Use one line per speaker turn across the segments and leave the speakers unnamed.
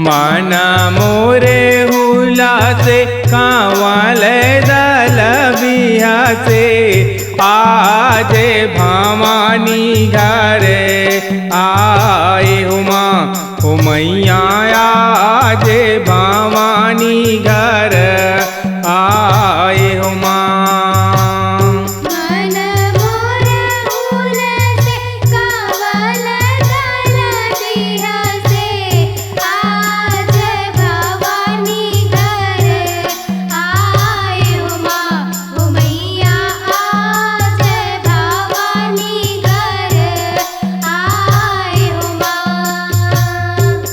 मन मोरे हुला से कांवल दल बिहा से आज भवानी घर आए हुमा हो मैया आज भवानी घर आए हुमा।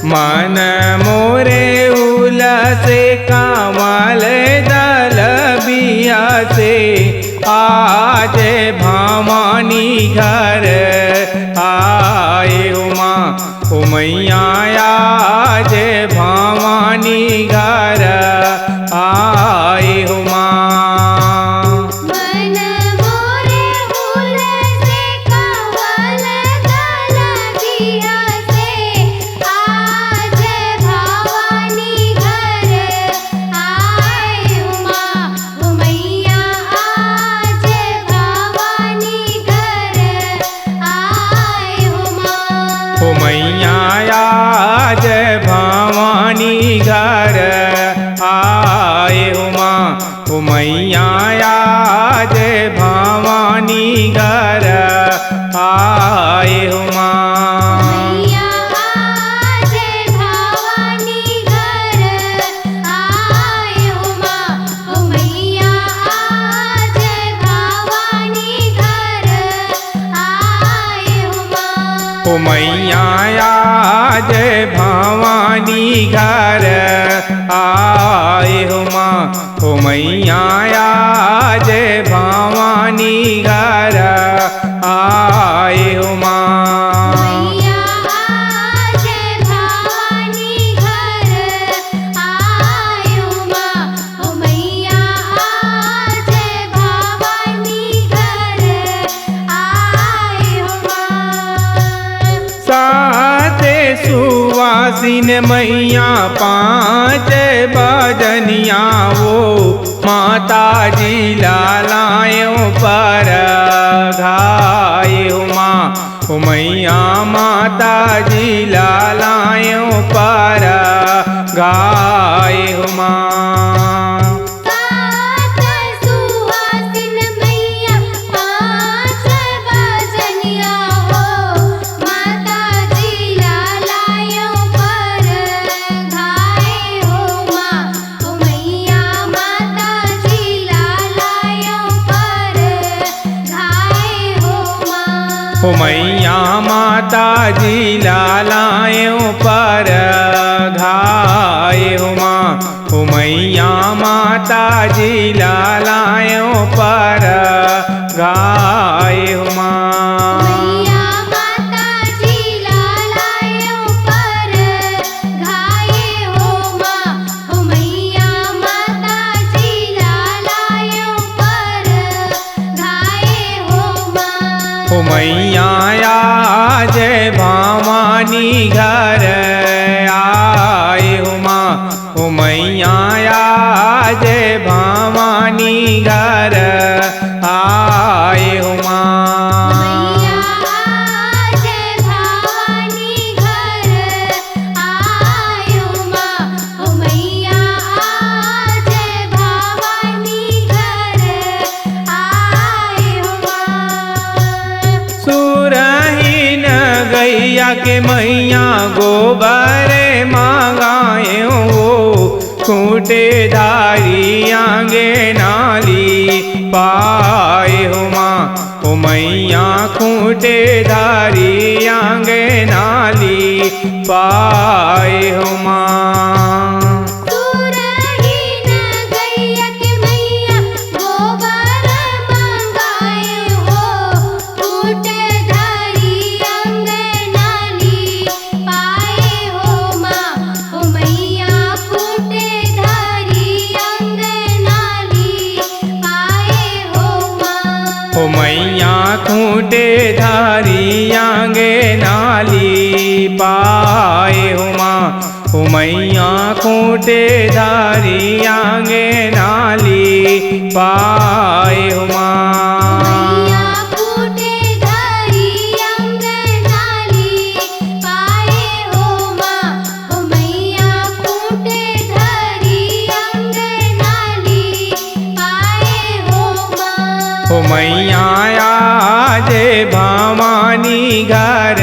मन मोरे उलसे कांवल दल बिहा से आज भवानी घर आए हुमा हो मैया आज भवानी घर आए हुमा। हो मैया आज भवानी घर आए हुमा हो मैया आज भवानी घर आए हुमा। हो मैया आज भवानी घर आए हुमा हो मैया आज भवानी घर आए हुमा। सुवासिन मैया पाँच बजनिया वो माता जी लालायों पर घाये हुमा हो मैया माता जी लालायों पर घाये हुमा। हो मैया माता जी लालायों पर घाये हुमा हो मैया माता जी लालायों पर घाये हुमा। हो मैया आज भवानी घर आए हुमा हो मैया आज भवानी घर आए हुमा। गैया के मैया गोबर मांगाए हो खूंटे धारी आंगे नाली पाए हुमा हो मैया खूंटे धारी आंगे नाली पाए हुमा। हो मैया खूंटे धारी आंगे नाली पाए हुमा हो मैया खूंटे धारी आंगे नाली पाए हो
मैया खूंटे धारी अंगनाली पाए हो माँ। हो मैया खूंटे धारी अंगनाली पाए हो माँ।
हो मैया आज भवानी घर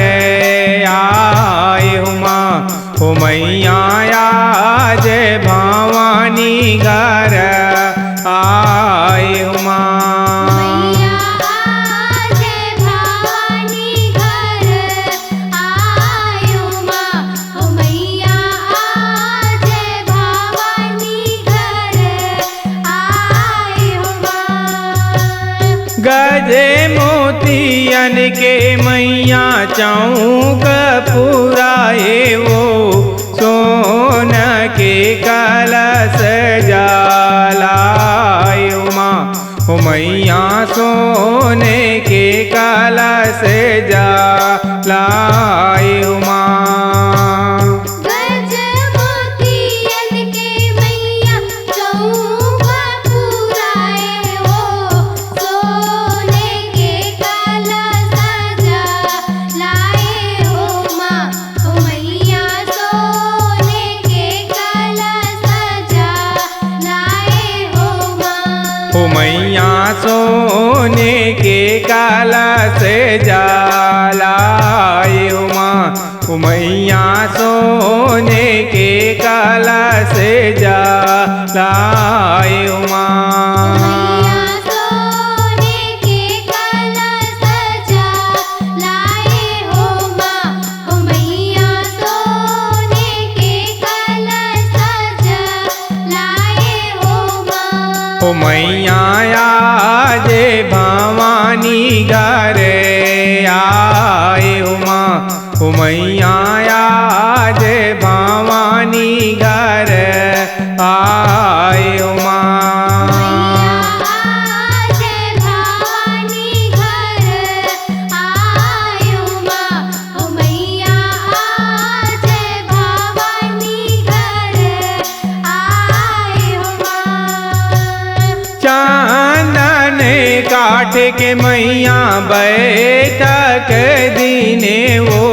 आए हो माँ। हो मैया आज भवानी घर आए हो माँ।
मैया आज भवानी घर आए हो माँ। हो मैया आज भवानी घर आए हो माँ।
गजे मोतियन के मैया चौक पुराए वो सोन के कलश जलाए हो माँ। हो मैया सोने के कलश जलाए हो माँ।
गज मोतियन के मैया चौका पुराए हो सोने के कलश जलाए हो माँ। हो मैया सोने के कलश जलाए हो माँ।
हो मैया सोने के कलश जलाए हो माँ। हो मैया सोने के कलश जलाए हो माँ।
मैया सोने के कलश जलाए हो माँ। हो मैया सोने के कलश जलाए हो माँ।
हो मैया आज भवानी घर आए हो माँ। हो मैया आज भवानी घर आए हो माँ।
मैया आज भवानी घर आए हो माँ। हो मैया आज भवानी घर आए हो माँ।
चांदन काठ के मैया बैठक दीने वो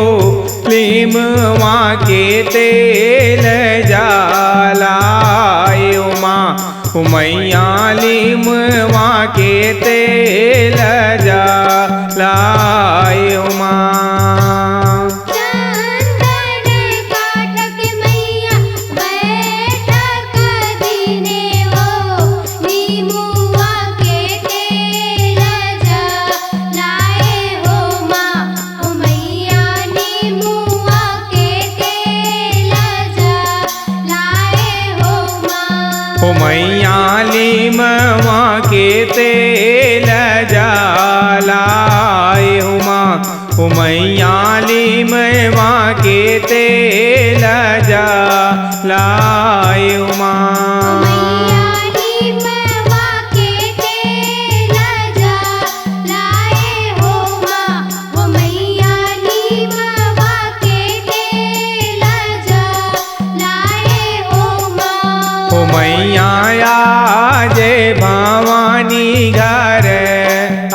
लीमवा के तेल जलाए हो माँ। हो मैया लीमवा के तेल जलाए हो माँ।
चंदन काटक मैया बैठक दीने वो नीमुआ के तेल जलाए हो माँ। हो मैया नीमुआ के तेल जलाए हो माँ।
हो मैया लीमवा के तेल जलाए हो माँ। हो मैया लीमवा के तेल जलाए हो माँ।
मैया नीमवा के तेल जलाए हो माँ। हो मैया नीमवा के तेल जलाए हो माँ।
हो मैया आज भवानी घर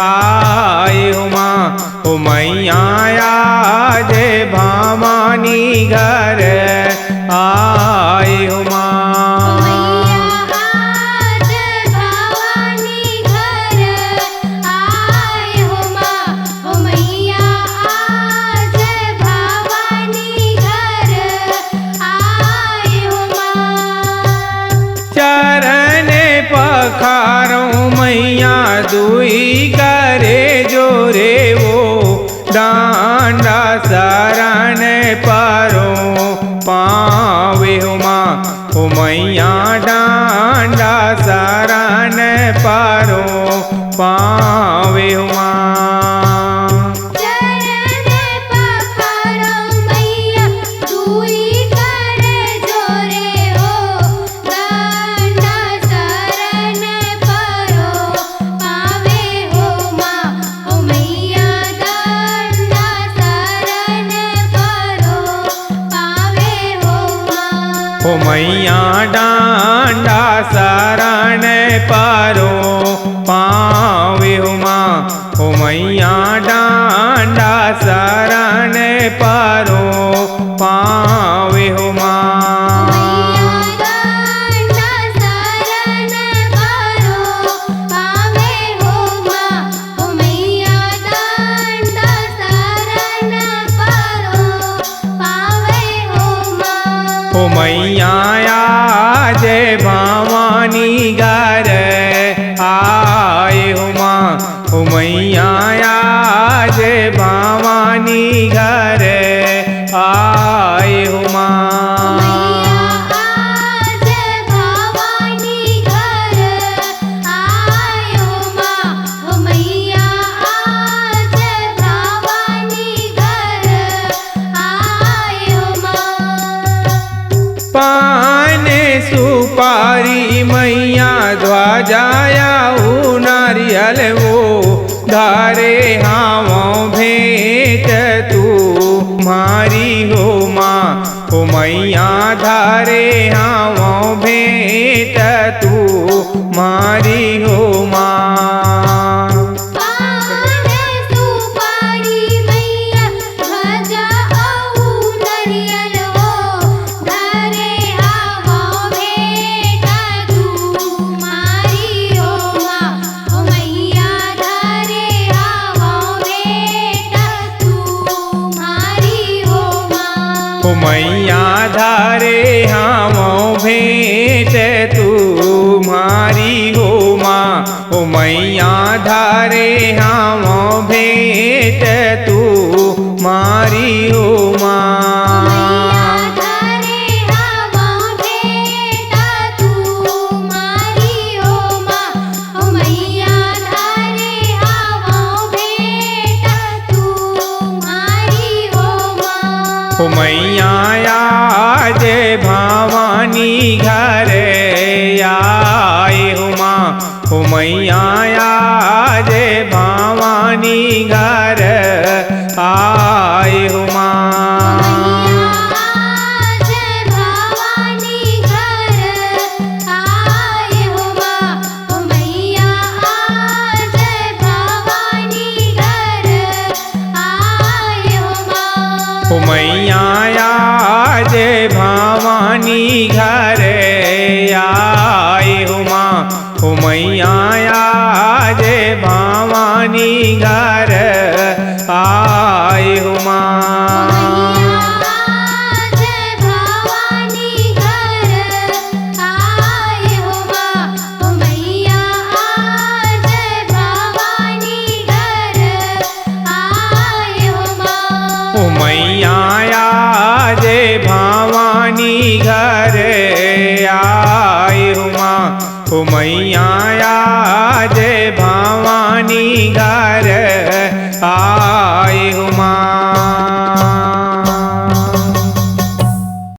आए हो माँ। हो मैया आज भवानी घर आए हो माँ।
मैया आज भवानी घर आए हो माँ। हो मैया आज भवानी घर आए हो माँ।
चरण पखारो मैया दुई करे जोरे वो डांडा शरण परो पावे हो माँ। हो मैया डांडा शरण परो पावे हो माँ।
चरण पखारो मैया दुई कर जोरे हो डांडा शरण परो पावे हो माँ। हो मैया डांडा शरण परो पावे हो माँ।
ओ मैया डांडा शरण परो पावे हो माँ। ओ मैया डांडा शरण परो पावे हो माँ। ओ मैया आज भवानी घर आए हो माँ। ओ मैया आज भवानी घर आए हो माँ। पान सुपारी मैया ध्वजाया नारियल वो धारे हावों भेंट तू मारी हो माँ। ओ मैया धारे हावों भेंट तू मारी हो माँ। ओ मैया धारे हावों भेंट तुम्हारी हो माँ। ओ मैया धारे हावों भेंट तुम्हारी हो माँ। ओ मैया आज भवानी घर आए हो माँ। ओ मैया आज भवानी घर आए हो माँ। ओ मैया आज भवानी घर आए हो माँ। ओ मैया आज भवानी घर आए हो माँ। ओ मैया आज भवानी घर आए हो माँ। ओ मैया